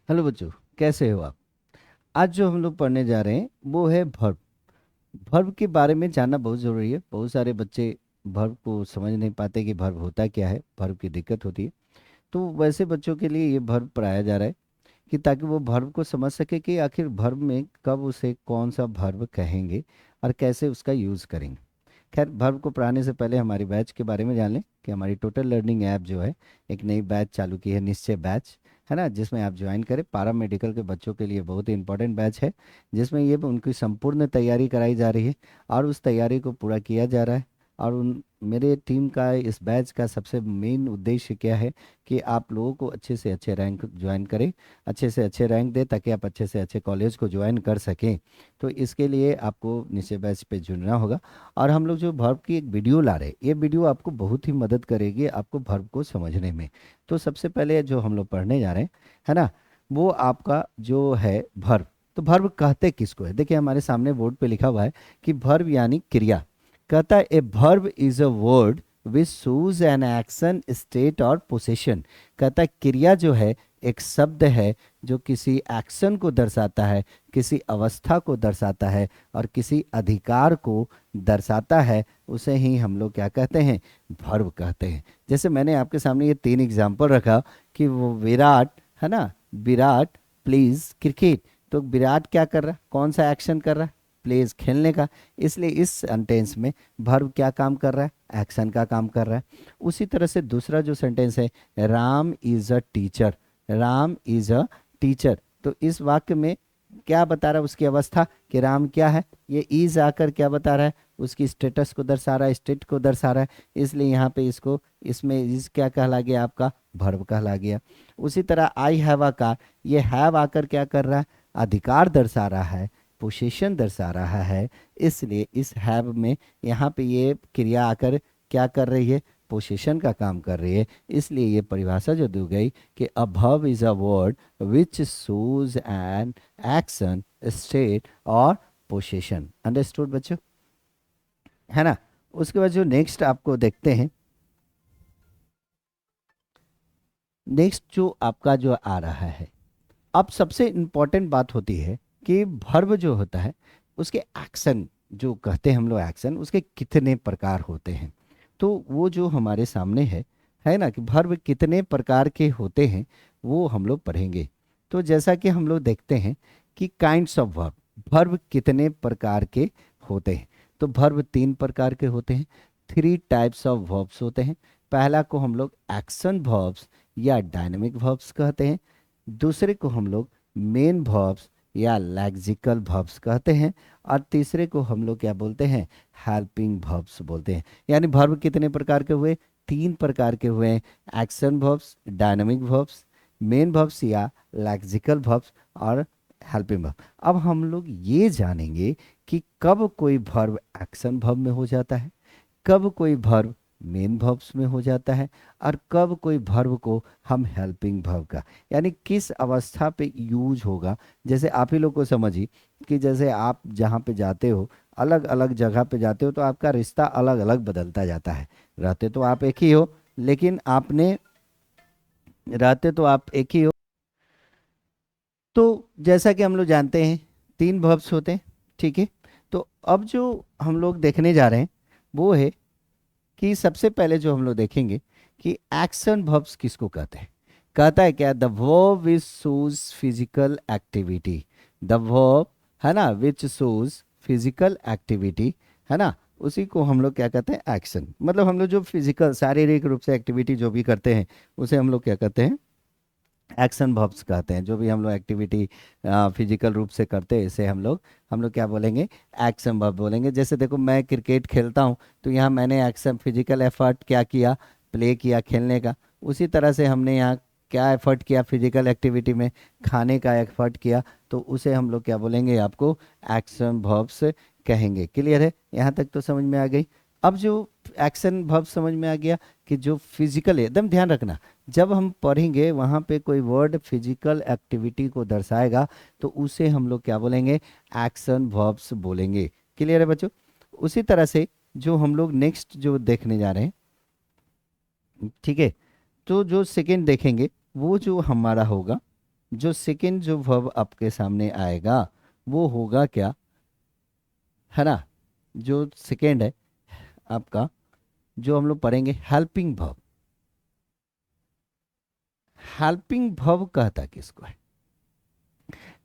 Hello बच्चों, कैसे हो आप। आज जो हम लोग पढ़ने जा रहे हैं वो है वर्ब। वर्ब के बारे में जानना बहुत ज़रूरी है। बहुत सारे बच्चे वर्ब को समझ नहीं पाते कि वर्ब होता क्या है, वर्ब की दिक्कत होती है। तो वैसे बच्चों के लिए ये वर्ब पढ़ाया जा रहा है कि ताकि वो वर्ब को समझ सके कि आखिर वर्ब में कब उसे कौन सा वर्ब कहेंगे और कैसे उसका यूज़ करेंगे। खैर, वर्ब को पढ़ाने से पहले हमारी बैच के बारे में जान लें कि हमारी टोटल लर्निंग ऐप जो है एक नई बैच चालू की है, निश्चय बैच, है ना, जिसमें आप ज्वाइन करें। पारा मेडिकल के बच्चों के लिए बहुत ही इंपॉर्टेंट बैच है, जिसमें ये उनकी संपूर्ण तैयारी कराई जा रही है और उस तैयारी को पूरा किया जा रहा है। और उन मेरे टीम का इस बैच का सबसे मेन उद्देश्य क्या है कि आप लोगों को अच्छे से अच्छे रैंक ज्वाइन करें, अच्छे से अच्छे रैंक दें, ताकि आप अच्छे से अच्छे कॉलेज को ज्वाइन कर सकें। तो इसके लिए आपको निश्चय बैच पे जुड़ना होगा। और हम लोग जो वर्ब की एक वीडियो ला रहे हैं, ये वीडियो आपको बहुत ही मदद करेगी आपको वर्ब को समझने में। तो सबसे पहले जो हम लोग पढ़ने जा रहे हैं, है ना, वो आपका जो है वर्ब। तो वर्ब कहते किसको है, देखिए हमारे सामने बोर्ड पे लिखा हुआ है कि वर्ब यानी क्रिया। कहता है a verb is a word which shows an action, state और पोजीशन। कहता है क्रिया जो है एक शब्द है जो किसी एक्शन को दर्शाता है, किसी अवस्था को दर्शाता है और किसी अधिकार को दर्शाता है। उसे ही हम लोग क्या कहते हैं, वर्ब कहते हैं। जैसे मैंने आपके सामने ये तीन एग्जाम्पल रखा कि वो विराट, है ना, विराट प्लीज क्रिकेट। तो विराट क्या कर रहा है, कौन सा एक्शन कर रहा है, प्लेज खेलने का। इसलिए इस सेंटेंस में वर्ब क्या काम कर रहा है, एक्शन का काम कर रहा है। उसी तरह से दूसरा जो सेंटेंस है, Ram is a teacher, Ram is a teacher. तो इस वाक्य में क्या बता रहा है, उसकी अवस्था कि राम क्या है, ये इज आकर क्या बता रहा है, उसकी स्टेटस को दर्शा रहा है, स्टेट को दर्शा रहा है। इसलिए यहाँ पे इसको, इसमें इज क्या कहला गया, आपका वर्ब कहला गया। उसी तरह आई हैव अ कार, ये हैव आकर क्या कर रहा है, अधिकार दर्शा रहा है, पोजीशन दर्शा रहा है। इसलिए इस हैव में यहाँ पे ये क्रिया आकर क्या कर रही है, पोजीशन का काम कर रही है। इसलिए ये परिभाषा जो दी गई कि a verb is a word which shows an action, state और पोजीशन। अंडरस्टूड बच्चों, है ना। उसके बाद जो नेक्स्ट आपको देखते हैं, नेक्स्ट जो आपका जो आ रहा है, अब सबसे इम्पॉर्टेंट बात होती है कि वर्ब जो होता है उसके एक्शन, जो कहते हैं हम लोग एक्शन, उसके कितने प्रकार होते हैं। तो वो जो हमारे सामने है ना, कि वर्ब कितने प्रकार के होते हैं वो हम लोग पढ़ेंगे। तो जैसा कि हम लोग देखते हैं कि काइंड्स ऑफ वर्ब, वर्ब कितने प्रकार के होते हैं। तो वर्ब तीन प्रकार के होते हैं, थ्री टाइप्स ऑफ वर्ब्स होते हैं। पहला को हम लोग एक्शन वर्ब्स या डायनेमिक वर्ब्स कहते हैं। दूसरे को हम लोग मेन वर्ब्स या लैक्सिकल वर्ब्स कहते हैं। और तीसरे को हम लोग क्या बोलते हैं, हेल्पिंग वर्ब्स बोलते हैं। यानी वर्ब कितने प्रकार के हुए, तीन प्रकार के हुए हैं, action verbs, dynamic verbs, main verbs या लैक्सिकल वर्ब्स और हेल्पिंग वर्ब। अब हम लोग ये जानेंगे कि कब कोई वर्ब एक्शन वर्ब में हो जाता है, कब कोई वर्ब मेन वर्ब्स में हो जाता है और कब कोई वर्ब को हम हेल्पिंग वर्ब का, यानी किस अवस्था पे यूज होगा। जैसे आप ही लोग को समझिए कि जैसे आप जहाँ पे जाते हो, अलग अलग जगह पे जाते हो, तो आपका रिश्ता अलग अलग बदलता जाता है। रहते तो आप एक ही हो, लेकिन आपने, रहते तो आप एक ही हो। तो जैसा कि हम लोग जानते हैं तीन वर्ब्स होते हैं, ठीक है। तो अब जो हम लोग देखने जा रहे हैं वो है कि सबसे पहले जो हम लोग देखेंगे कि एक्शन वर्ब्स किसको कहते हैं। कहता है क्या, the verb which shows physical activity, the verb, है ना, विच शोज फिजिकल एक्टिविटी, है ना, उसी को हम लोग क्या कहते हैं, एक्शन। मतलब हम लोग जो फिजिकल शारीरिक रूप से एक्टिविटी जो भी करते हैं उसे हम लोग क्या कहते हैं, एक्शन वर्ब्स कहते हैं। जो भी हम लोग एक्टिविटी फिजिकल रूप से करते हैं इसे हम लोग क्या बोलेंगे, एक्शन वर्ब बोलेंगे। जैसे देखो, मैं क्रिकेट खेलता हूँ, तो यहाँ मैंने एक्शन फिजिकल एफर्ट क्या किया, प्ले किया खेलने का। उसी तरह से हमने यहाँ क्या एफर्ट किया फिजिकल एक्टिविटी में, खाने का एफर्ट किया। तो उसे हम लोग क्या बोलेंगे, आपको एक्शन वर्ब्स कहेंगे। क्लियर है, यहाँ तक तो समझ में आ गई। अब जो एक्शन वर्ब समझ में आ गया कि जो फिजिकल है, एकदम ध्यान रखना, जब हम पढ़ेंगे वहाँ पे कोई वर्ड फिजिकल एक्टिविटी को दर्शाएगा तो उसे हम लोग क्या बोलेंगे, एक्शन वर्ब्स बोलेंगे। क्लियर है बच्चों। उसी तरह से जो हम लोग नेक्स्ट जो देखने जा रहे हैं, ठीक है, तो जो सेकंड देखेंगे वो जो हमारा होगा, जो सेकंड जो वर्ब आपके सामने आएगा वो होगा क्या, है ना। जो सेकंड है आपका, जो हम लोग पढ़ेंगे हेल्पिंग वर्ब। हेल्पिंग वर्ब कहता किसको है?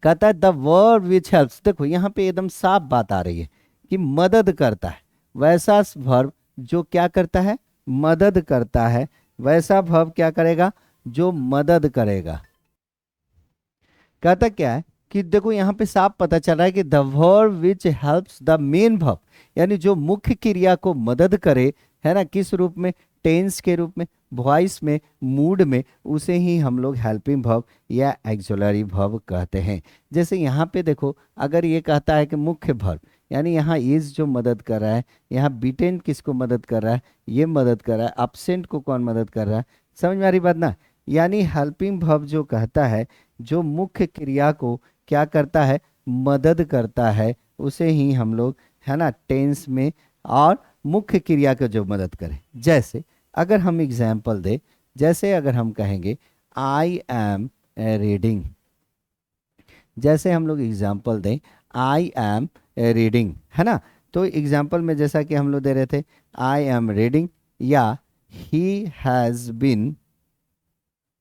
कहता है द वर्ब विच हेल्प्स। देखो यहाँ पे एकदम साफ बात आ रही है कि मदद करता है। वैसा वर्ब जो क्या करता है, मदद करता है। वैसा वर्ब क्या करेगा, जो मदद करेगा। कहता क्या है कि देखो यहाँ पे साफ पता चल रहा है कि the verb which helps the main verb, यानी जो मुख्य क्रिया को मदद करे, है ना, किस रूप में, टेंस के रूप में, वॉइस में, मूड में, उसे ही हम लोग हेल्पिंग वर्ब या एक्सुलरी वर्ब कहते हैं। जैसे यहाँ पे देखो, अगर ये कहता है कि मुख्य वर्ब, यानी यहाँ इज जो मदद कर रहा है, यहाँ बीटेन किसको मदद कर रहा है, ये मदद कर रहा है। अब्सेंट को कौन मदद कर रहा है? समझ में आ रही बात ना। यानी हेल्पिंग वर्ब जो कहता है, जो मुख्य क्रिया को क्या करता है, मदद करता है, उसे ही हम लोग, है ना, टेंस में और मुख्य क्रिया को जो मदद करे। जैसे अगर हम एग्जाम्पल दे, जैसे अगर हम कहेंगे आई एम रीडिंग, जैसे हम लोग एग्जाम्पल दें आई एम रीडिंग, है ना। तो एग्जाम्पल में जैसा कि हम लोग दे रहे थे आई एम रीडिंग या he has been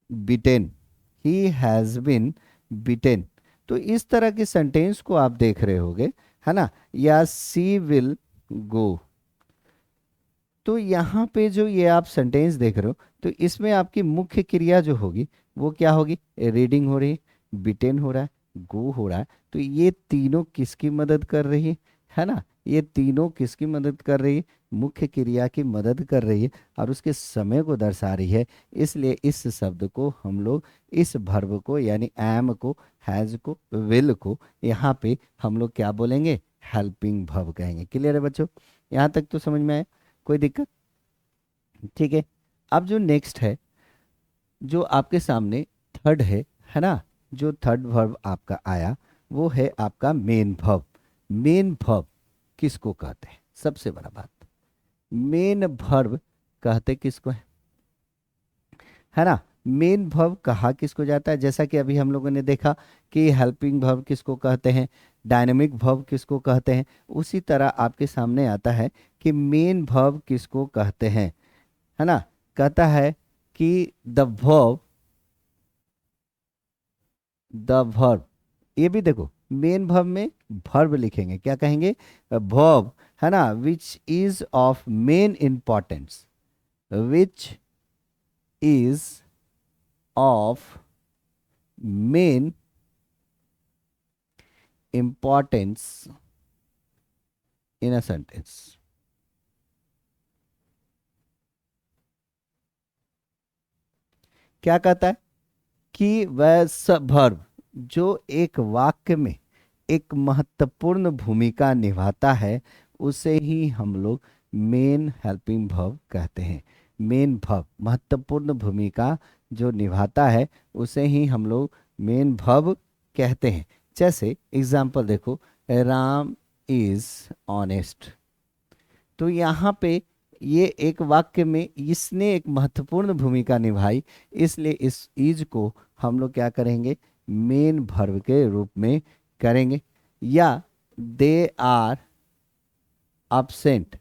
beaten, he has been beaten. तो इस तरह के सेंटेंस को आप देख रहे होगे, है ना। या सी विल गो। तो यहाँ पे जो ये आप सेंटेंस देख रहे हो, तो इसमें आपकी मुख्य क्रिया जो होगी वो क्या होगी, रीडिंग हो रही है, बिटेन हो रहा है, गो हो रहा है। तो ये तीनों किसकी मदद कर रही है ना, ये तीनों किसकी मदद कर रही है, मुख्य क्रिया की मदद कर रही है और उसके समय को दर्शा रही है। इसलिए इस शब्द को हम लोग, इस वर्ब को यानी एम को, हैज को, विल को यहाँ पे हम लोग क्या बोलेंगे, हेल्पिंग वर्ब कहेंगे। क्लियर है बच्चों? यहाँ तक तो समझ में आया, कोई दिक्कत? ठीक है। अब जो नेक्स्ट है, जो आपके सामने थर्ड है ना, जो थर्ड वर्ब आपका आया वो है आपका मेन वर्ब। मेन वर्ब किसको कहते हैं? सबसे बड़ा बात, मेन वर्ब कहते किसको है ना। मेन वर्ब कहा किसको जाता है? जैसा कि अभी हम लोगों ने देखा कि हेल्पिंग वर्ब किसको कहते हैं, डायनेमिक वर्ब किसको कहते हैं, उसी तरह आपके सामने आता है कि मेन वर्ब किसको कहते हैं, है ना। कहता है कि द वर्ब, ये भी देखो मेन वर्ब में वर्ब लिखेंगे, क्या कहेंगे, वर्ब, है ना, which is of main importance, which is of main importance in a sentence. क्या कहता है कि वह सब वर्ब जो एक वाक्य में एक महत्वपूर्ण भूमिका निभाता है, उसे ही हम लोग मेन हेल्पिंग वर्ब कहते हैं। मेन वर्ब महत्वपूर्ण भूमिका जो निभाता है, उसे ही हम लोग मेन वर्ब कहते हैं। जैसे एग्जाम्पल देखो, राम इज ऑनेस्ट। तो यहाँ पे ये एक वाक्य में इसने एक महत्वपूर्ण भूमिका निभाई, इसलिए इस इज को हम लोग क्या करेंगे, मेन वर्ब के रूप में करेंगे। या दे आर absent,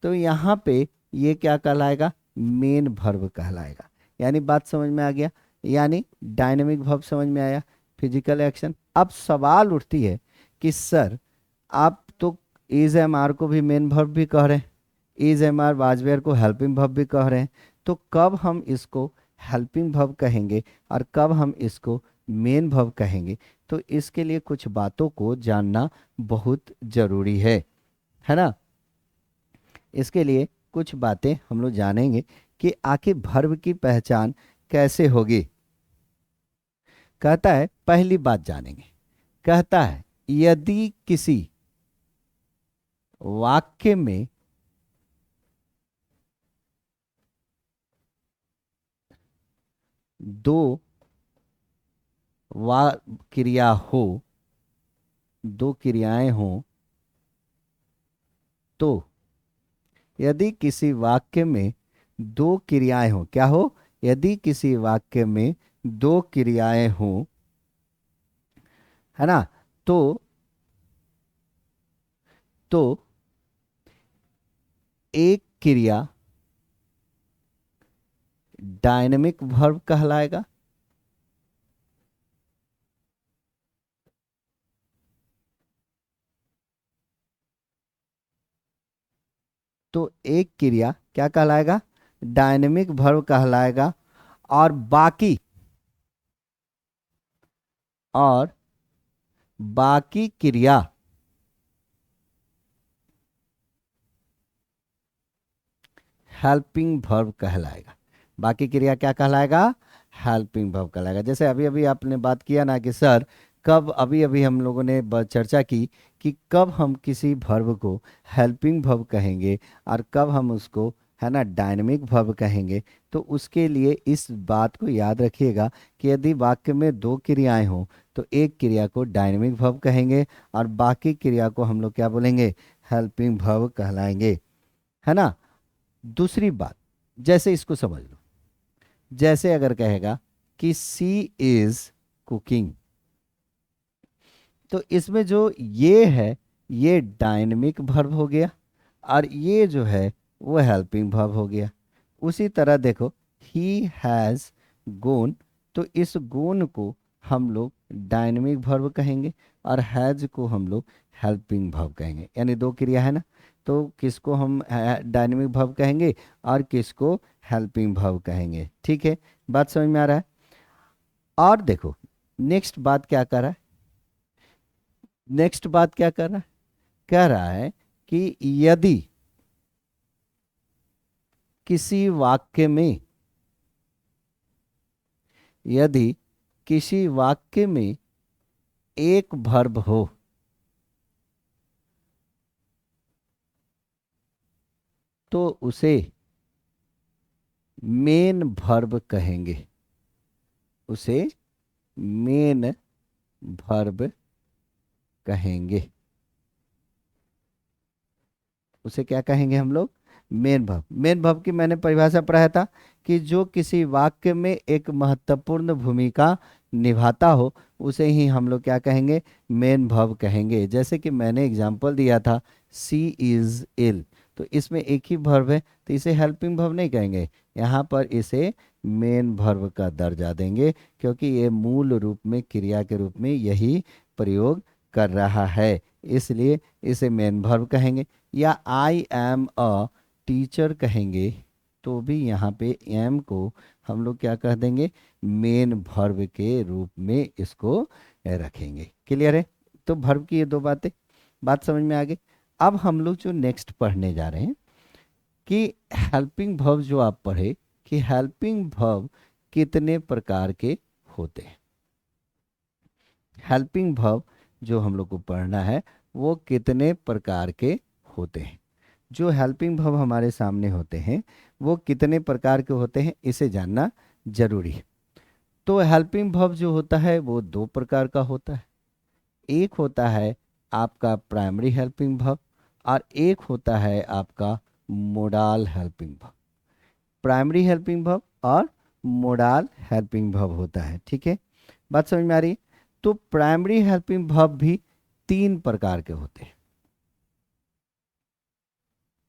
तो यहाँ पे ये क्या कहलाएगा, मेन वर्ब कहलाएगा। यानी बात समझ में आ गया, यानी डायनेमिक वर्ब समझ में आया, फिजिकल एक्शन। अब सवाल उठती है कि सर आप तो इज एम आर को भी मेन वर्ब भी कह रहे हैं, इज एम आर वाजवेयर को हेल्पिंग वर्ब भी कह रहे हैं, तो कब हम इसको हेल्पिंग वर्ब कहेंगे और कब हम इसको मेन वर्ब कहेंगे? तो इसके लिए कुछ बातों को जानना बहुत जरूरी है ना। इसके लिए कुछ बातें हम लोग जानेंगे कि आखिर वर्ब की पहचान कैसे होगी। कहता है पहली बात जानेंगे, कहता है यदि किसी वाक्य में दो वा क्रिया हो, दो क्रियाएं हों, तो यदि किसी वाक्य में दो क्रियाएं हो, क्या हो, यदि किसी वाक्य में दो क्रियाएं हों, है ना, तो तो एक क्रिया डायनेमिक वर्ब कहलाएगा, तो एक क्रिया क्या कहलाएगा, डायनेमिक वर्ब कहलाएगा। और बाकी और बाकी क्रिया हेल्पिंग वर्ब कहलाएगा। बाकी क्रिया क्या कहलाएगा, हेल्पिंग वर्ब कहलाएगा। जैसे अभी अभी आपने बात किया ना कि सर कब, अभी अभी हम लोगों ने चर्चा की कि कब हम किसी वर्ब को हेल्पिंग वर्ब कहेंगे और कब हम उसको, है ना, डायनेमिक वर्ब कहेंगे। तो उसके लिए इस बात को याद रखिएगा कि यदि वाक्य में दो क्रियाएं हों तो एक क्रिया को डायनेमिक वर्ब कहेंगे और बाकी क्रिया को हम लोग क्या बोलेंगे, हेल्पिंग वर्ब कहलाएंगे, है ना। दूसरी बात, जैसे इसको समझ लो, जैसे अगर कहेगा कि सी इज कुकिंग, तो इसमें जो ये है ये डायनेमिक वर्ब हो गया और ये जो है वो हेल्पिंग वर्ब हो गया। उसी तरह देखो, ही हैज़ गोन, तो इस गोन को हम लोग डायनेमिक वर्ब कहेंगे और हैज को हम लोग हेल्पिंग वर्ब कहेंगे, यानी दो क्रिया है ना, तो किसको हम डायनेमिक वर्ब कहेंगे और किसको हेल्पिंग वर्ब कहेंगे। ठीक है, बात समझ में आ रहा है। और देखो नेक्स्ट बात क्या कर रहा है, नेक्स्ट बात क्या कर रहा है, कह रहा है कि यदि किसी वाक्य में, यदि किसी वाक्य में एक वर्ब हो तो उसे मेन वर्ब कहेंगे, उसे मेन वर्ब कहेंगे, उसे क्या कहेंगे हम लोग, मेन वर्ब। मेन वर्ब की मैंने परिभाषा पढ़ाया था कि जो किसी वाक्य में एक महत्वपूर्ण भूमिका निभाता हो उसे ही हम लोग क्या कहेंगे, मेन वर्ब कहेंगे। जैसे कि मैंने एग्जांपल दिया था, सी इज इल, तो इसमें एक ही वर्ब है तो इसे हेल्पिंग वर्ब नहीं कहेंगे, यहाँ पर इसे मेन वर्ब का दर्जा देंगे क्योंकि ये मूल रूप में क्रिया के रूप में यही प्रयोग कर रहा है, इसलिए इसे मेन वर्ब कहेंगे। या आई एम अ टीचर कहेंगे तो भी यहाँ पे एम को हम लोग क्या कह देंगे, मेन वर्ब के रूप में इसको रखेंगे। क्लियर है, तो वर्ब की ये दो बातें, बात समझ में आ गई। अब हम लोग जो नेक्स्ट पढ़ने जा रहे हैं कि हेल्पिंग वर्ब जो आप पढ़े कि हेल्पिंग वर्ब कितने प्रकार के होते हैं। हेल्पिंग वर्ब जो हम लोग को पढ़ना है वो कितने प्रकार के होते हैं। जो हेल्पिंग वर्ब हमारे सामने होते हैं वो कितने प्रकार के होते हैं इसे जानना जरूरी है। तो हेल्पिंग वर्ब जो होता है वो दो प्रकार का होता है, एक होता है आपका प्राइमरी हेल्पिंग वर्ब और एक होता है आपका modal helping verb. Primary helping verb और मोडाल हेल्पिंग वर्ब होता है। ठीक है, बात समझ में आ रही है। तो प्राइमरी हेल्पिंग वर्ब भी तीन प्रकार के होते हैं।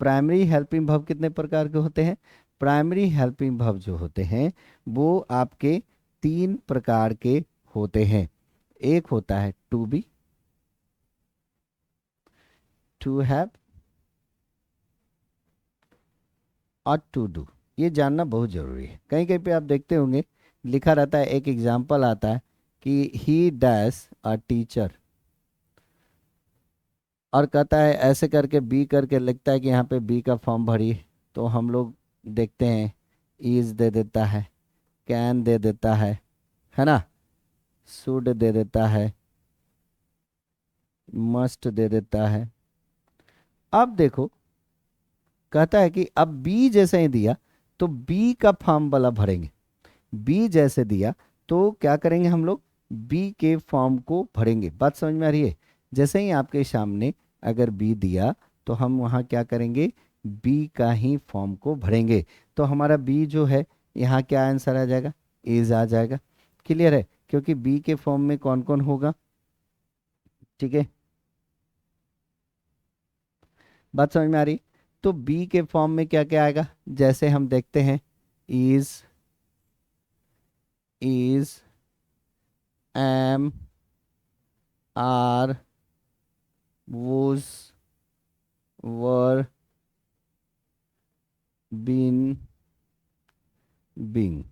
प्राइमरी हेल्पिंग वर्ब कितने प्रकार के होते हैं, प्राइमरी हेल्पिंग वर्ब जो होते हैं वो आपके तीन प्रकार के होते हैं। एक होता है टू बी, टू हैव और टू डू। ये जानना बहुत जरूरी है, कहीं कहीं पे आप देखते होंगे लिखा रहता है, एक एग्जाम्पल आता है कि ही डैश अ टीचर, और कहता है ऐसे करके बी करके लिखता है कि यहाँ पे बी का फॉर्म भरी, तो हम लोग देखते हैं इज दे देता है, कैन दे देता है ना, शुड दे देता है, मस्ट दे देता है। अब देखो कहता है कि अब बी जैसे ही दिया तो बी का फॉर्म वाला भरेंगे, बी जैसे दिया तो क्या करेंगे हम लोग, बी के फॉर्म को भरेंगे। बात समझ में आ रही है, जैसे ही आपके सामने अगर बी दिया तो हम वहाँ क्या करेंगे, बी का ही फॉर्म को भरेंगे। तो हमारा बी जो है यहाँ क्या आंसर आ जाएगा, इज आ जाएगा। क्लियर है, क्योंकि बी के फॉर्म में कौन कौन होगा, ठीक है, बात समझ में आ रही। तो बी के फॉर्म में क्या क्या आएगा, जैसे हम देखते हैं, is am are was were been being.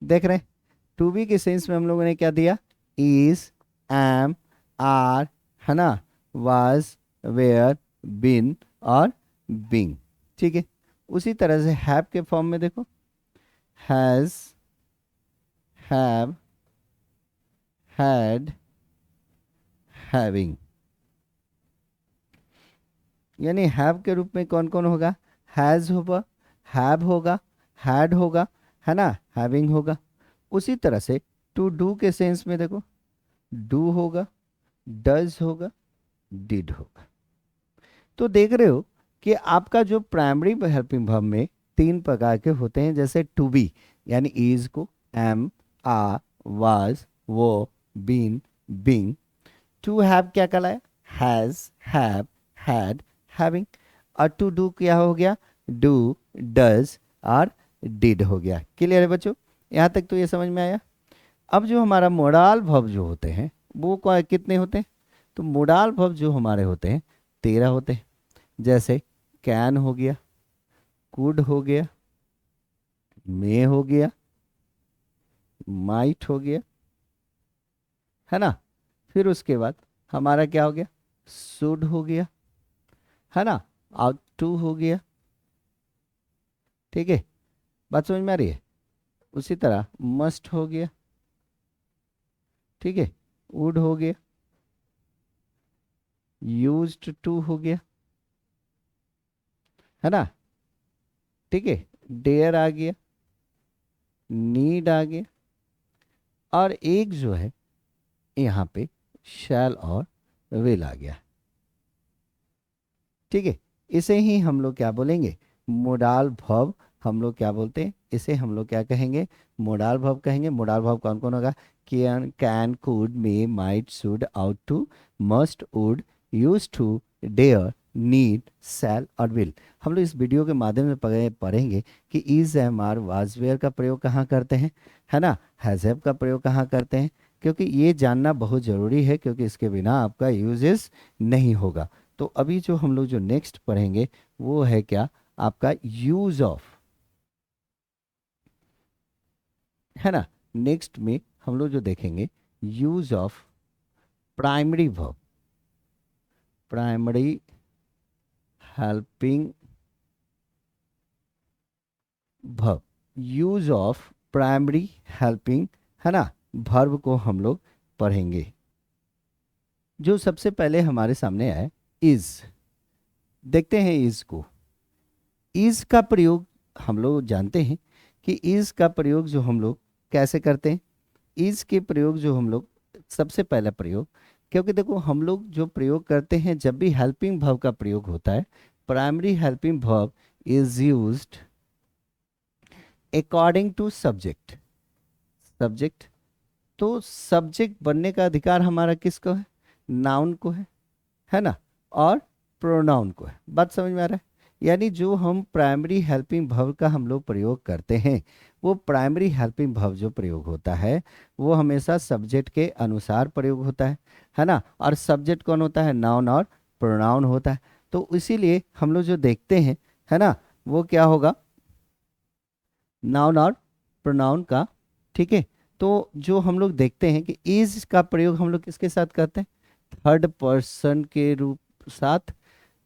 देख रहे हैं, टू बी के सेंस में हम लोगों ने क्या दिया, इज एम आर, है ना, वाज वेयर बिन और बिंग, ठीक है। उसी तरह से हैव के फॉर्म में देखो, हैज हैव हैड हैविंग, यानी हैव के रूप में कौन कौन होगा, हैज होगा, हैव होगा, हैड होगा, है ना, हैविंग होगा। उसी तरह से टू डू के सेंस में देखो, डू होगा, डज होगा, डिड होगा। तो देख रहे हो कि आपका जो प्राइमरी हेल्पिंग वर्ब में तीन प्रकार के होते हैं, जैसे टू बी यानी इज को एम आर वाज वो बीन बिंग। टू हैव क्या कहलाया, हैज हैव हैड हैविंग। और टू डू क्या हो गया, डू डज और डिड हो गया। क्लियर है बच्चों, यहाँ तक तो ये समझ में आया। अब जो हमारा मोडाल वर्ब जो होते हैं वो कितने होते हैं, तो मोडाल वर्ब जो हमारे होते हैं 13 होते हैं। जैसे कैन हो गया, कुड हो गया, मे हो गया, माइट हो गया, है ना। फिर उसके बाद हमारा क्या हो गया, शुड हो गया, है ना, आउट टू हो गया, ठीक है, बात समझ में आ रही है। उसी तरह मस्ट हो गया, ठीक है, वुड हो गया, यूज्ड टू हो गया, है ना, ठीक है, डेयर आ गया, नीड आ गया, और एक जो है यहाँ पे शैल और विल आ गया, ठीक है। इसे ही हम लोग क्या बोलेंगे, मोडाल वर्ब हम लोग क्या बोलते हैं, इसे हम लोग क्या कहेंगे, मोडाल वर्ब कहेंगे। मोडाल वर्ब कौन कौन होगा, can could may might should ought to must would used to dare need shall और विल। हम लोग इस वीडियो के माध्यम से पढ़ेंगे कि is am are was were का प्रयोग कहाँ करते हैं, है ना, हैज हैव का प्रयोग कहाँ करते हैं, क्योंकि ये जानना बहुत ज़रूरी है, क्योंकि इसके बिना आपका यूजेस नहीं होगा। तो अभी जो हम लोग जो नेक्स्ट पढ़ेंगे वो है क्या, आपका यूज ऑफ, है ना। नेक्स्ट में हम लोग जो देखेंगे use of primary verb, primary helping verb, use of primary helping, है ना, वर्ब को हम लोग पढ़ेंगे। जो सबसे पहले हमारे सामने आए इज, देखते हैं इज को। इज का प्रयोग हम लोग जानते हैं कि इज का प्रयोग जो हम लोग कैसे करते हैं, इज के प्रयोग जो हम लोग सबसे पहला प्रयोग, क्योंकि देखो हम लोग जो प्रयोग करते हैं जब भी हेल्पिंग वर्ब का प्रयोग होता है, primary helping verb is used according to subject. Subject, तो सब्जेक्ट बनने का अधिकार हमारा किसको है, नाउन को है ना, और प्रोनाउन को है। बात समझ में आ रहा है, यानी जो हम प्राइमरी हेल्पिंग वर्ब का हम लोग प्रयोग करते हैं, वो प्राइमरी हेल्पिंग वर्ब जो प्रयोग होता है वो हमेशा सब्जेक्ट के अनुसार प्रयोग होता है ना। और सब्जेक्ट कौन होता है, नाउन और प्रोनाउन होता है। तो इसीलिए हम लोग जो देखते हैं, है ना, वो क्या होगा, नाउन और प्रोनाउन का, ठीक है। तो जो हम लोग देखते हैं कि इज का प्रयोग हम लोग किसके साथ करते हैं, थर्ड पर्सन के रूप साथ,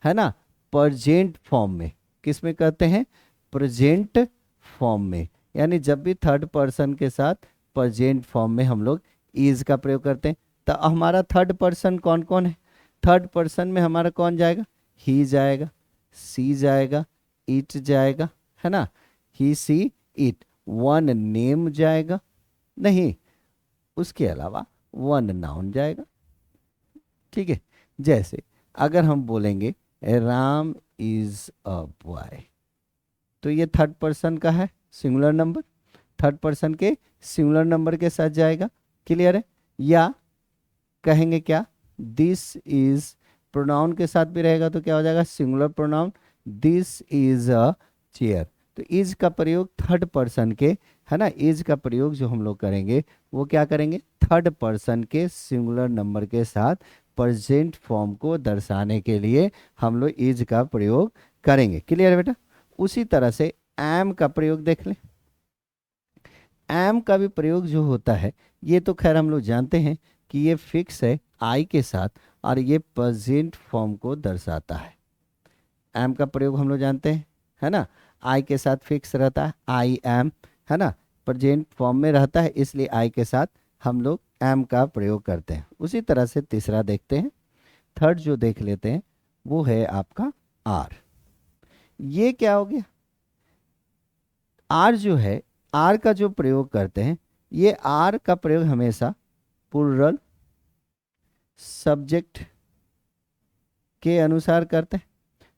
है ना, प्रेजेंट फॉर्म में। किस में करते हैं, प्रेजेंट फॉर्म में, यानी जब भी थर्ड पर्सन के साथ प्रेजेंट फॉर्म में हम लोग इज का प्रयोग करते हैं। तो हमारा थर्ड पर्सन कौन कौन है, थर्ड पर्सन में हमारा कौन जाएगा, ही जाएगा, सी जाएगा, इट जाएगा, है ना, ही सी इट। वन नेम जाएगा नहीं, उसके अलावा वन नाउन जाएगा, ठीक है। जैसे अगर हम बोलेंगे राम इज अ बॉय, तो ये थर्ड पर्सन का है, सिंगुलर नंबर। थर्ड पर्सन के सिंगुलर नंबर के साथ जाएगा। क्लियर है? या कहेंगे क्या, दिस इज प्रोनाउन के साथ भी रहेगा तो क्या हो जाएगा, singular pronoun, this is a chair. तो इज का प्रयोग थर्ड पर्सन के, है ना, इज का प्रयोग जो हम लोग करेंगे वो क्या करेंगे, थर्ड पर्सन के सिंगुलर नंबर के साथ प्रेजेंट फॉर्म को दर्शाने के लिए हम लोग इज का प्रयोग करेंगे। क्लियर है बेटा? उसी तरह से एम का प्रयोग देख लें। एम का भी प्रयोग जो होता है, ये तो खैर हम लोग जानते हैं कि ये फिक्स है आई के साथ और ये प्रेजेंट फॉर्म को दर्शाता है। एम का प्रयोग हम लोग जानते हैं, है ना, आई के साथ फिक्स रहता है, आई एम, है ना, प्रेजेंट फॉर्म में रहता है, इसलिए आई के साथ हम लोग एम का प्रयोग करते हैं। उसी तरह से तीसरा देखते हैं, थर्ड जो देख लेते हैं वो है आपका आर। ये क्या हो गया, आर जो है, आर का जो प्रयोग करते हैं, ये आर का प्रयोग हमेशा प्लूरल सब्जेक्ट के अनुसार करते हैं।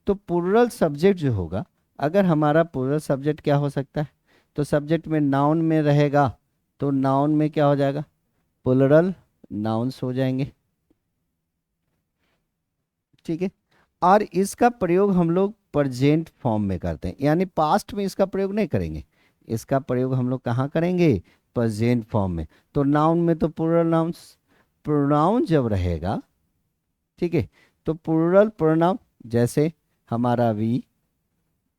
तो प्लूरल सब्जेक्ट जो होगा, अगर हमारा प्लूरल सब्जेक्ट क्या हो सकता है, तो सब्जेक्ट में नाउन में रहेगा तो नाउन में क्या हो जाएगा, प्लूरल नाउन्स हो जाएंगे। ठीक है? और इसका प्रयोग हम लोग प्रेजेंट फॉर्म में करते हैं, यानी पास्ट में इसका प्रयोग नहीं करेंगे, इसका प्रयोग हम लोग कहाँ करेंगे, प्रेजेंट फॉर्म में। तो नाउन में तो प्लूरल नाउन्स, प्रोनाउन जब रहेगा, ठीक है, तो प्लूरल प्रोनाउन जैसे हमारा वी,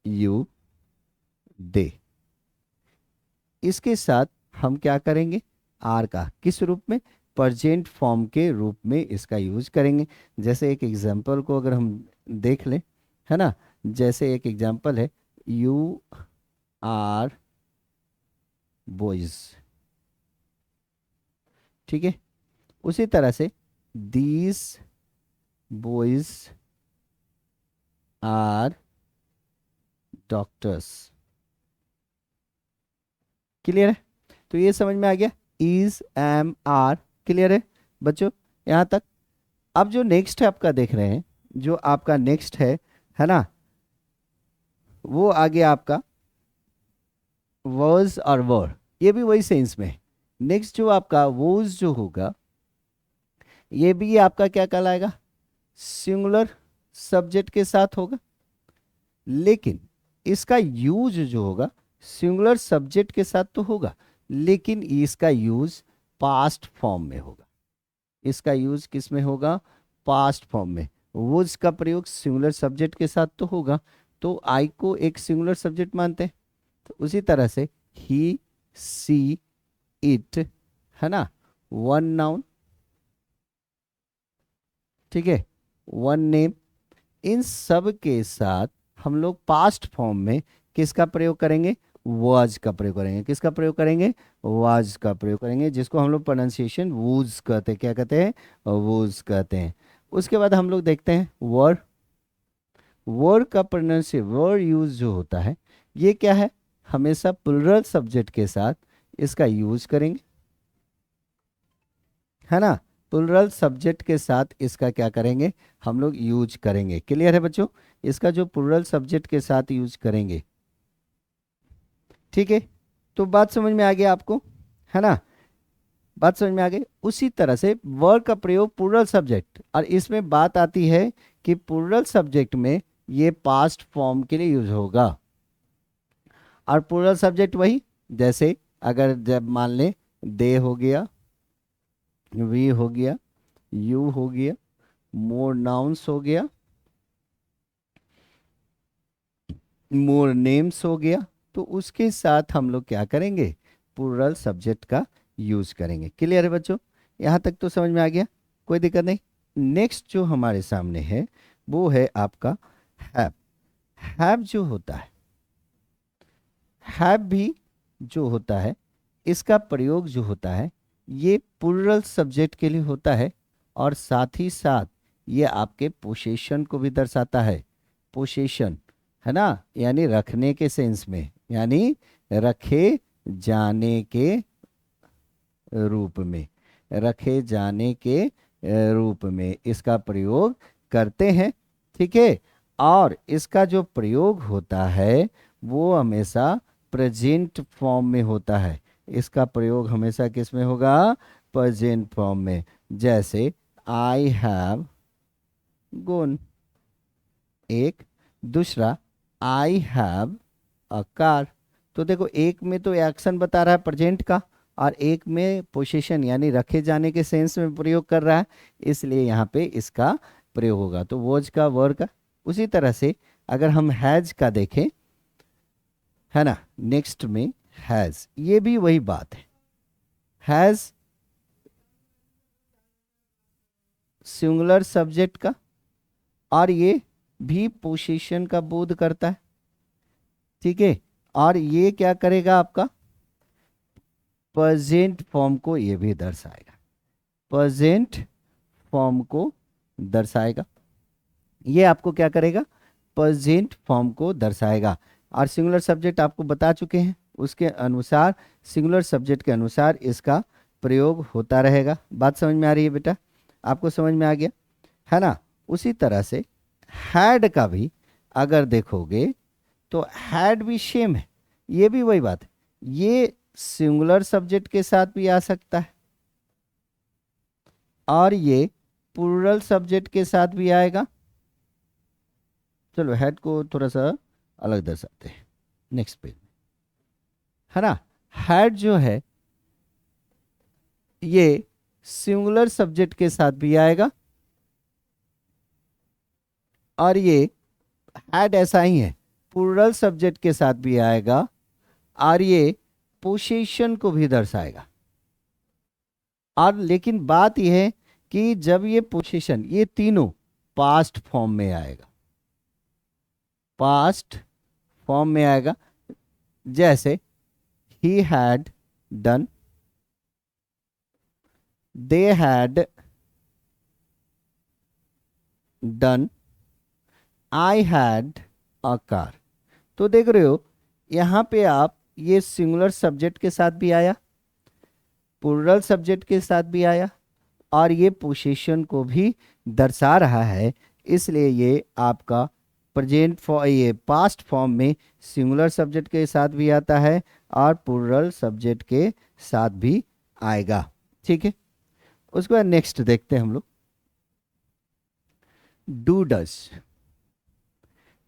यू, दे, इसके साथ हम क्या करेंगे, आर का किस रूप में, प्रेजेंट फॉर्म के रूप में इसका यूज करेंगे। जैसे एक एग्जांपल को अगर हम देख लें, है ना, जैसे एक एग्जांपल है, यू आर बॉयज, ठीक है, उसी तरह से these boys are doctors. Clear है? तो ये समझ में आ गया, इज, एम, आर। क्लियर है बच्चों यहाँ तक? अब जो नेक्स्ट है आपका देख रहे हैं, जो आपका नेक्स्ट है ना, वो आगे आपका वर्स और वर, ये भी वही सेंस में है। नेक्स्ट जो आपका वोज जो होगा, ये भी आपका क्या कहलाएगा, सिंगुलर सब्जेक्ट के साथ होगा, लेकिन इसका यूज जो होगा सिंगुलर सब्जेक्ट के साथ तो होगा, लेकिन इसका यूज पास्ट फॉर्म में होगा। इसका यूज किस में होगा, पास्ट फॉर्म में। वुज का प्रयोग सिंगुलर सब्जेक्ट के साथ तो होगा, तो आई को एक सिंगुलर सब्जेक्ट मानते हैं। तो उसी तरह से ही, सी, इट, है ना, वन नाउन, ठीक है, वन नेम, इन सब के साथ हम लोग पास्ट फॉर्म में किसका प्रयोग करेंगे, वाज का प्रयोग करेंगे। किसका प्रयोग करेंगे, वाज का प्रयोग करेंगे, जिसको हम लोग प्रोनाउंसिएशन वूज कहते हैं। क्या कहते हैं, वूज कहते हैं। उसके बाद हम लोग देखते हैं वर। वर का प्रोनाउंसिएशन, वर यूज जो होता है, ये क्या है, हमेशा प्लूरल सब्जेक्ट के साथ इसका यूज करेंगे, है ना, प्लूरल सब्जेक्ट के साथ इसका क्या करेंगे, हम लोग यूज करेंगे। क्लियर है बच्चों? इसका जो प्लूरल सब्जेक्ट के साथ यूज करेंगे, ठीक है, तो बात समझ में आ गया आपको, है ना, बात समझ में आ गई। उसी तरह से वर्ड का प्रयोग प्लूरल सब्जेक्ट, और इसमें बात आती है कि प्लूरल सब्जेक्ट में ये पास्ट फॉर्म के लिए यूज होगा। और प्लूरल सब्जेक्ट वही, जैसे अगर जब मान लें दे हो गया, वी हो गया, यू हो गया, मोर नाउन्स हो गया, मोर नेम्स हो गया, तो उसके साथ हम लोग क्या करेंगे, प्लूरल सब्जेक्ट का यूज करेंगे। क्लियर है बच्चों? यहाँ तक तो समझ में आ गया, कोई दिक्कत नहीं। नेक्स्ट जो हमारे सामने है वो है आपका हैव। हैव जो होता है, हैव भी जो होता है, इसका प्रयोग जो होता है ये प्लूरल सब्जेक्ट के लिए होता है, और साथ ही साथ ये आपके पोसेशन को भी दर्शाता है। पोसेशन, है ना, यानी रखने के सेंस में, यानी रखे जाने के रूप में, रखे जाने के रूप में इसका प्रयोग करते हैं। ठीक है? और इसका जो प्रयोग होता है वो हमेशा प्रेजेंट फॉर्म में होता है, इसका प्रयोग हमेशा किस में होगा? प्रेजेंट फॉर्म में। जैसे आई हैव गोन, एक। दूसरा, आई हैव अ कार। तो देखो, एक में तो एक्शन बता रहा है प्रेजेंट का, और एक में पोजीशन यानी रखे जाने के सेंस में प्रयोग कर रहा है, इसलिए यहाँ पे इसका प्रयोग होगा। तो वॉज का, वर का। उसी तरह से अगर हम हैज का देखें, है ना, नेक्स्ट में हैज, ये भी वही बात है। हैज सिंगुलर सब्जेक्ट का, और ये भी पोजीशन का बोध करता है, ठीक है। और ये क्या करेगा? आपका प्रेजेंट फॉर्म को ये भी दर्शाएगा, प्रेजेंट फॉर्म को दर्शाएगा। ये आपको क्या करेगा? प्रेजेंट फॉर्म को दर्शाएगा। और सिंगुलर सब्जेक्ट आपको बता चुके हैं, उसके अनुसार, सिंगुलर सब्जेक्ट के अनुसार इसका प्रयोग होता रहेगा। बात समझ में आ रही है बेटा? आपको समझ में आ गया, है ना? उसी तरह से हैड का भी अगर देखोगे तो हैड भी सेम है, ये भी वही बात है। ये सिंगुलर सब्जेक्ट के साथ भी आ सकता है, और ये प्लूरल सब्जेक्ट के साथ भी आएगा। चलो हैड को थोड़ा सा अलग दर्शाते हैं नेक्स्ट पेज में, है ना। हैड जो है ये सिंगुलर सब्जेक्ट के साथ भी आएगा, और ये हैड ऐसा ही है, प्लूरल सब्जेक्ट के साथ भी आएगा, और ये पोजीशन को भी दर्शाएगा। और लेकिन बात यह है कि जब ये पोजीशन, ये तीनों पास्ट फॉर्म में आएगा, पास्ट फॉर्म में आएगा। जैसे he had done, they had done, I had a car. तो देख रहे हो, यहां पे आप, ये सिंगुलर सब्जेक्ट के साथ भी आया, प्लूरल सब्जेक्ट के साथ भी आया, और ये पोजीशन को भी दर्शा रहा है, इसलिए ये आपका प्रेजेंट फॉर्म, ये पास्ट फॉर्म में सिंगुलर सब्जेक्ट के साथ भी आता है और प्लूरल सब्जेक्ट के साथ भी आएगा, ठीक है। उसके बाद नेक्स्ट देखते हैं हम लोग, डू डज।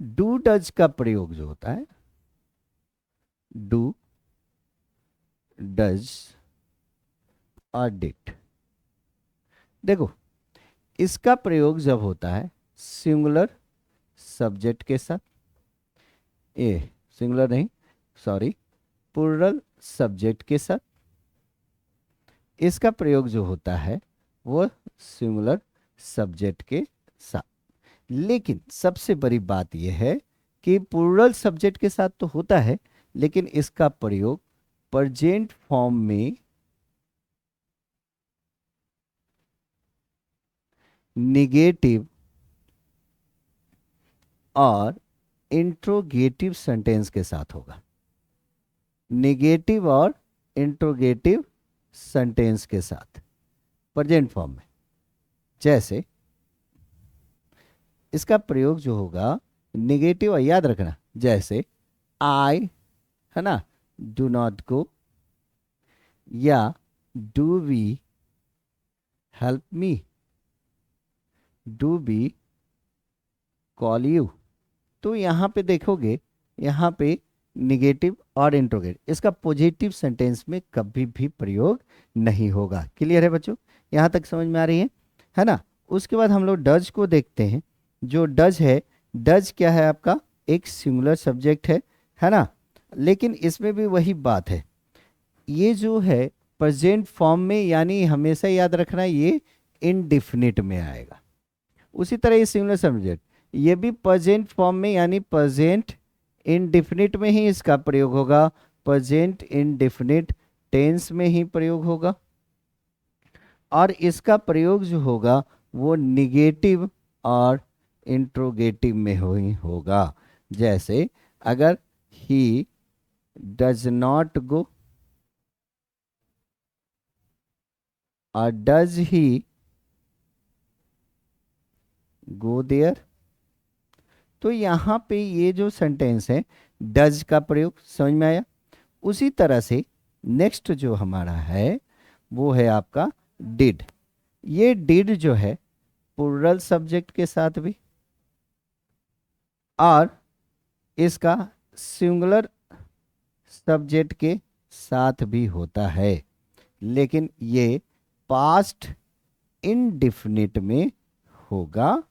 डू डज का प्रयोग जो होता है, डू डज और डिड, देखो इसका प्रयोग जब होता है सिंगुलर सब्जेक्ट के साथ, ए सिंगुलर नहीं, सॉरी, प्लूरल सब्जेक्ट के साथ, इसका प्रयोग जो होता है वो सिंगुलर सब्जेक्ट के साथ। लेकिन सबसे बड़ी बात यह है कि प्लूरल सब्जेक्ट के साथ तो होता है, लेकिन इसका प्रयोग प्रेजेंट फॉर्म में निगेटिव और इंट्रोगेटिव सेंटेंस के साथ होगा, निगेटिव और इंट्रोगेटिव सेंटेंस के साथ प्रेजेंट फॉर्म में। जैसे इसका प्रयोग जो होगा निगेटिव, याद रखना, जैसे आई, है ना, डू नॉट गो, या do we help me, do we call you. तो यहां पे देखोगे, यहां पे निगेटिव और इंट्रोगेटिव, इसका पॉजिटिव सेंटेंस में कभी भी प्रयोग नहीं होगा। क्लियर है बच्चों? यहां तक समझ में आ रही है ना। उसके बाद हम लोग डज को देखते हैं। जो डज है, डज क्या है आपका? एक सिंगुलर सब्जेक्ट है ना। लेकिन इसमें भी वही बात है, ये जो है प्रेजेंट फॉर्म में, यानी हमेशा याद रखना ये इनडिफिनिट में आएगा। उसी तरह ये सिंगुलर सब्जेक्ट, ये भी प्रेजेंट फॉर्म में, यानी प्रेजेंट इनडिफिनिट में ही इसका प्रयोग होगा, प्रेजेंट इनडिफिनिट टेंस में ही प्रयोग होगा, और इसका प्रयोग जो होगा वो निगेटिव और इंट्रोगेटिव में ही होगा। जैसे अगर ही डज नॉट गो और डज ही गो देयर, तो यहां पे ये जो सेंटेंस है, डज का प्रयोग समझ में आया, उसी तरह से नेक्स्ट जो हमारा है वो है आपका डिड। ये डिड जो है प्लूरल सब्जेक्ट के साथ भी और इसका सिंगुलर सब्जेक्ट के साथ भी होता है, लेकिन ये पास्ट इंडिफिनिट में होगा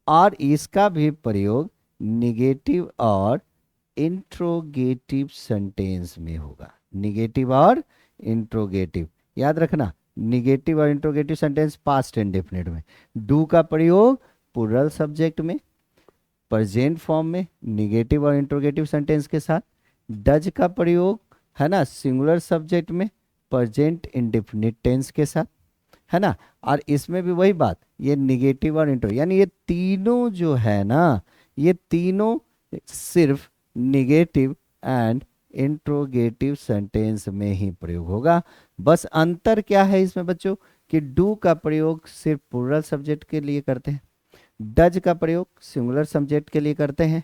और इसका भी प्रयोग निगेटिव और इंट्रोगेटिव सेंटेंस में होगा। निगेटिव और इंट्रोगेटिव याद रखना, निगेटिव और इंट्रोगेटिव सेंटेंस पास्ट इंडेफिनिट में। डू का प्रयोग प्लूरल सब्जेक्ट में प्रेजेंट फॉर्म में निगेटिव और इंट्रोगेटिव सेंटेंस के साथ। डज का प्रयोग है ना सिंगुलर सब्जेक्ट में प्रेजेंट इंडेफिनिट टेंस के साथ, है ना। और इसमें भी वही बात, ये निगेटिव और इंट्रो यानी ये तीनों जो है ना, ये तीनों सिर्फ निगेटिव एंड इंट्रोगेटिव सेंटेंस में ही प्रयोग होगा। बस अंतर क्या है इसमें बच्चों कि डू का प्रयोग सिर्फ प्लूरल सब्जेक्ट के लिए करते हैं, डज का प्रयोग सिंगुलर सब्जेक्ट के लिए करते हैं,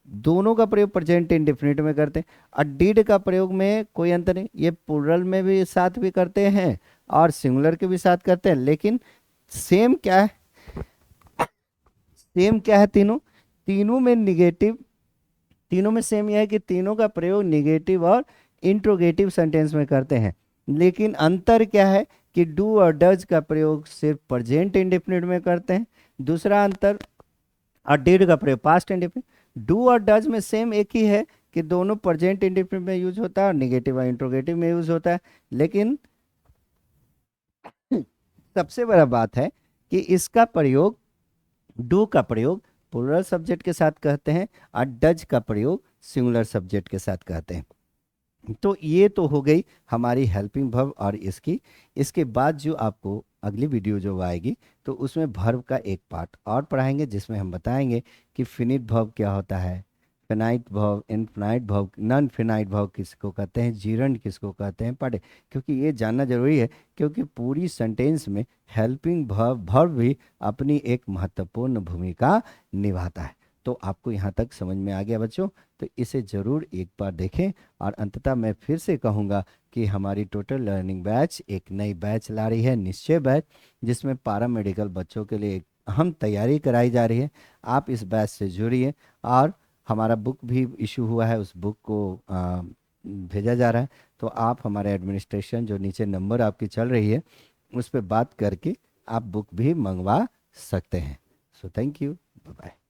दोनों का प्रयोग प्रेजेंट इंडेफिनिट में करते हैं। और डिड का प्रयोग में कोई अंतर नहीं, ये प्लूरल में भी साथ भी करते हैं और सिंगुलर के भी साथ करते हैं, लेकिन सेम क्या है, सेम क्या है, तीनों तीनों में निगेटिव, तीनों में सेम यह है कि तीनों का प्रयोग निगेटिव और इंट्रोगेटिव सेंटेंस में करते हैं। लेकिन अंतर क्या है कि डू और डज का प्रयोग सिर्फ प्रेजेंट इंडेफिनिट में करते हैं। दूसरा अंतर, और डिड का प्रयोग पास्ट इंडेफिनिट। डू और डज में सेम एक ही है कि दोनों प्रेजेंट इंडेफिनिट में यूज होता है और निगेटिव और इंट्रोगेटिव में यूज होता है। लेकिन सबसे बड़ा बात है कि इसका प्रयोग, डू का प्रयोग प्लूरल सब्जेक्ट के साथ कहते हैं और डज का प्रयोग सिंगुलर सब्जेक्ट के साथ कहते हैं। तो ये तो हो गई हमारी हेल्पिंग वर्ब और इसकी। इसके बाद जो आपको अगली वीडियो जो आएगी तो उसमें वर्ब का एक पार्ट और पढ़ाएंगे, जिसमें हम बताएंगे कि फिनिट वर्ब क्या होता है, finite verb, infinite verb, non finite verb किसको कहते हैं, जीरंड किसको कहते हैं, पढ़े। क्योंकि ये जानना जरूरी है, क्योंकि पूरी सेंटेंस में हेल्पिंग वर्ब भी अपनी एक महत्वपूर्ण भूमिका निभाता है। तो आपको यहाँ तक समझ में आ गया बच्चों, तो इसे ज़रूर एक बार देखें। और अंततः मैं फिर से कहूँगा कि हमारी टोटल लर्निंग बैच एक नई बैच ला रही है, निश्चय बैच, जिसमें पारा मेडिकल बच्चों के लिए एक अहम तैयारी कराई जा रही है। आप इस बैच से जुड़िए और हमारा बुक भी इशू हुआ है, उस बुक को भेजा जा रहा है। तो आप हमारे एडमिनिस्ट्रेशन जो नीचे नंबर आपकी चल रही है उस पर बात करके आप बुक भी मंगवा सकते हैं। So thank you, bye bye.